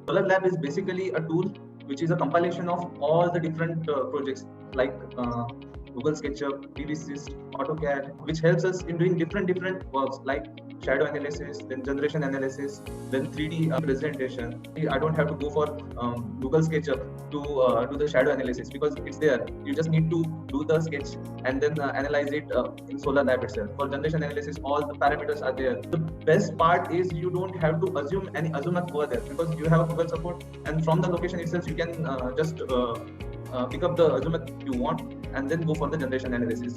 SolarLab is basically a tool which is a compilation of all the different projects like Google SketchUp, PVSys, AutoCAD, which helps us in doing different works like shadow analysis, then generation analysis, then 3D presentation. I don't have to go for Google SketchUp to do the shadow analysis because it's there. You just need to do the sketch and then analyze it in SolarLab itself. For generation analysis, all the parameters are there. The best part is you don't have to assume any azimuth over there because you have a Google support, and from the location itself you can just pick up the azimuth you want and then go for the generation analysis.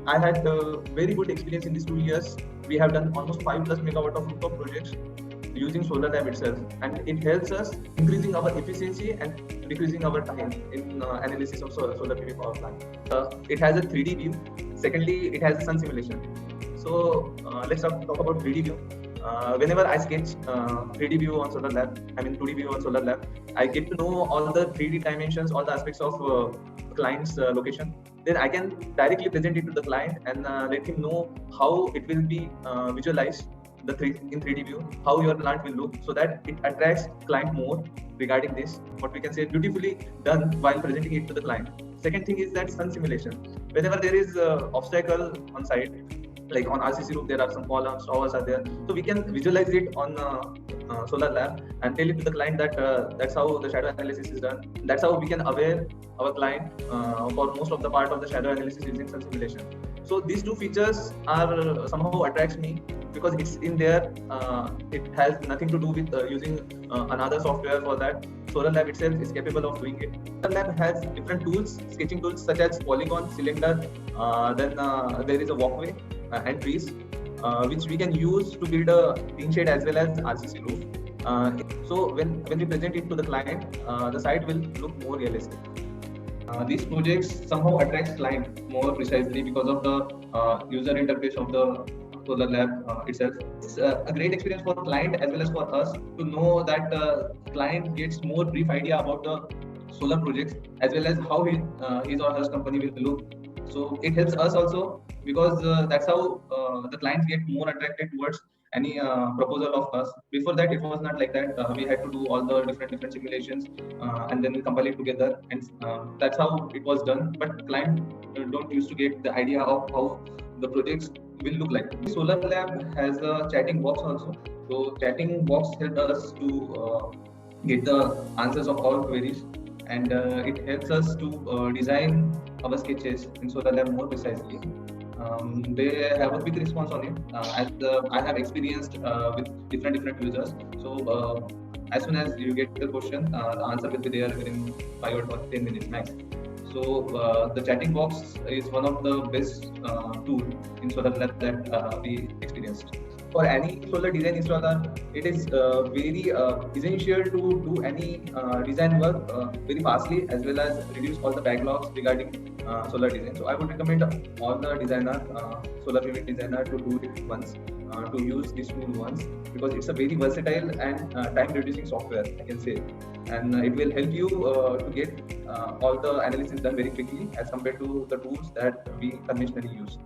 I had a very good experience in these 2 years. We have done almost 5+ megawatt of rooftop projects using SolarLab itself, and it helps us increasing our efficiency and decreasing our time in analysis of solar PV power plant. It has a 3D view. Secondly, it has a sun simulation. So let's talk about 3D view. Whenever I sketch 3D view on SolarLab, 2D view on SolarLab, I get to know all the 3D dimensions, all the aspects of client's location. Then I can directly present it to the client and let him know how it will be visualized in 3D view, how your plant will look, so that it attracts client more regarding this. What we can say, beautifully done while presenting it to the client. Second thing is that sun simulation. Whenever there is obstacle on site, like on RCC roof, there are some columns, towers are there. So we can visualize it on SolarLab and tell it to the client that that's how the shadow analysis is done. That's how we can aware our client for most of the part of the shadow analysis using sun simulation. So these two features are somehow attracts me because it's in there. It has nothing to do with using another software for that. SolarLab itself is capable of doing it. SolarLab has different tools, sketching tools such as polygon, cylinder, then there is a walkway and trees, which we can use to build a tin shed as well as RCC roof. So when we present it to the client, the site will look more realistic. These projects somehow attract client more precisely because of the user interface of the SolarLab itself. It's a great experience for client as well as for us to know that the client gets more brief idea about the solar projects as well as how his or her company will look. So it helps us also because that's how the clients get more attracted towards any proposal of us. Before that, it was not like that. We had to do all the different simulations and then compile it together, and that's how it was done. But client don't used to get the idea of how the projects will look like. SolarLab has a chatting box also. So chatting box helped us to get the answers of our queries, and it helps us to design our sketches in SolarLab more precisely. They have a quick response on it, as I have experienced with different users. So as soon as you get the question, the answer will be there within 5 or 10 minutes max. So the chatting box is one of the best tool in SolarLab that we experienced. For any solar design installer, it is very essential to do any design work very fastly as well as reduce all the backlogs regarding solar design. So I would recommend all the designer, solar PV designer, to do it once, to use this tool once, because it's a very versatile and time reducing software, I can say, and it will help you to get all the analysis done very quickly as compared to the tools that we conventionally use.